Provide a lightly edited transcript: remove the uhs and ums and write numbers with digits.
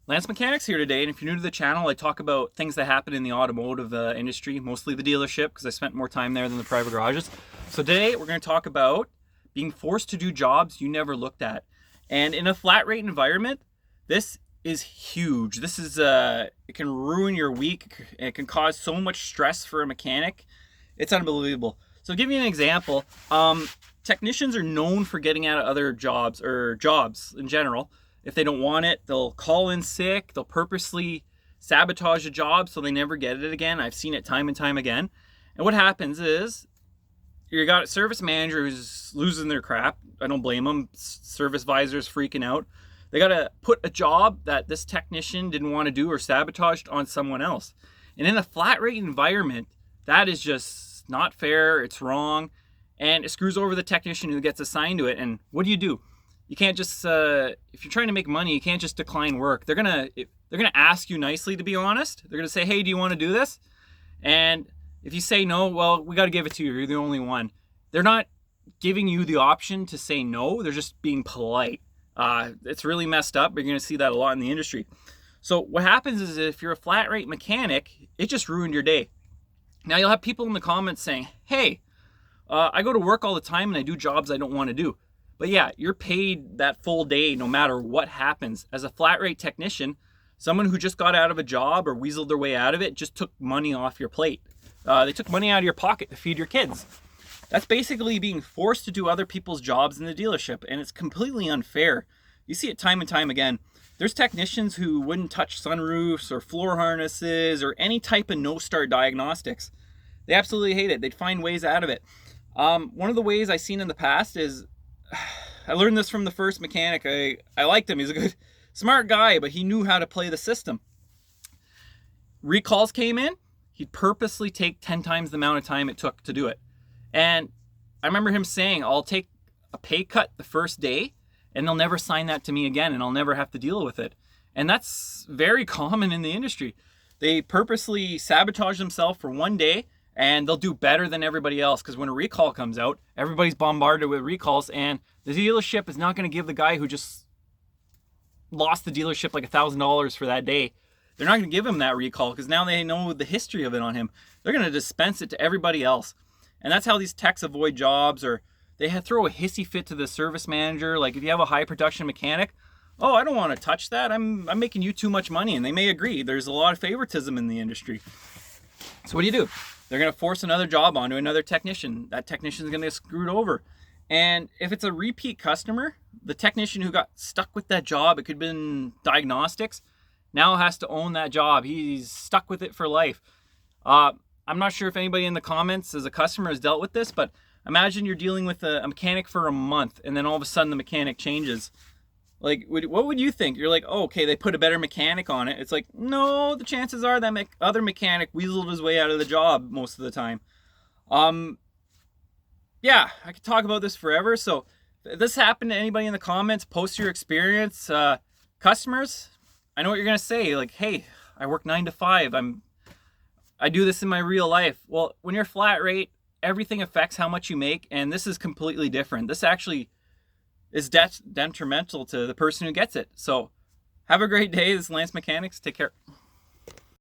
Lance Mechanics here today, and if you're new to the channel, I talk about things that happen in the automotive industry, mostly the dealership, because I spent more time there than the private garages. So today we're going to talk about being forced to do jobs you never looked at. And in a flat rate environment, this is huge. This is, it can ruin your week. It can cause so much stress for a mechanic. It's unbelievable. So to give you an example, technicians are known for getting out of other jobs, or jobs in general. If they don't want it, they'll call in sick. They'll purposely sabotage a job so they never get it again. I've seen it time and time again. And what happens is you got a service manager who's losing their crap. I don't blame them. Service visors freaking out. They got to put a job that this technician didn't want to do or sabotaged on someone else. And in a flat rate environment, that is just not fair. It's wrong. And it screws over the technician who gets assigned to it. And what do? You can't just, if you're trying to make money, you can't just decline work. They're gonna ask you nicely, to be honest. They're gonna say, hey, do you want to do this? And if you say no, well, we got to give it to you. You're the only one. They're not giving you the option to say no. They're just being polite. It's really messed up. You're gonna see that a lot in the industry. So what happens is if you're a flat rate mechanic, it just ruined your day. Now you'll have people in the comments saying, hey, I go to work all the time and I do jobs I don't want to do. But yeah, you're paid that full day no matter what happens. As a flat rate technician, someone who just got out of a job or weaseled their way out of it just took money off your plate. They took money out of your pocket to feed your kids. That's basically being forced to do other people's jobs in the dealership, and it's completely unfair. You see it time and time again. There's technicians who wouldn't touch sunroofs or floor harnesses or any type of no-start diagnostics. They absolutely hate it. They'd find ways out of it. One of the ways I've seen in the past is, I learned this from the first mechanic. I liked him. He's a good, smart guy, but he knew how to play the system. Recalls came in, he'd purposely take 10 times the amount of time it took to do it. And I remember him saying, I'll take a pay cut the first day, and they'll never sign that to me again, and I'll never have to deal with it. And that's very common in the industry. They purposely sabotage themselves for one day, and they'll do better than everybody else, because when a recall comes out, everybody's bombarded with recalls, and the dealership is not going to give the guy who just lost the dealership like $1,000 for that day. They're not going to give him that recall because now they know the history of it on him. They're going to dispense it to everybody else. And that's how these techs avoid jobs, or they throw a hissy fit to the service manager. Like if you have a high production mechanic, oh, I don't want to touch that. I'm making you too much money. And they may agree. There's a lot of favoritism in the industry. So what do? They're going to force another job onto another technician. That technician is going to get screwed over. And if it's a repeat customer, the technician who got stuck with that job, it could have been diagnostics, now has to own that job. He's stuck with it for life. I'm not sure if anybody in the comments as a customer has dealt with this, but imagine you're dealing with a mechanic for a month and then all of a sudden the mechanic changes. Like, what would you think? You're like, oh, okay, they put a better mechanic on it. It's like, no, the chances are that other mechanic weaseled his way out of the job most of the time. Yeah, I could talk about this forever. So if this happened to anybody in the comments, post your experience. Customers, I know what you're going to say. Like, hey, I work 9 to 5. I do this in my real life. Well, when you're flat rate, everything affects how much you make. And this is completely different. This actually is detrimental to the person who gets it. So have a great day. This is Lance Mechanics. Take care.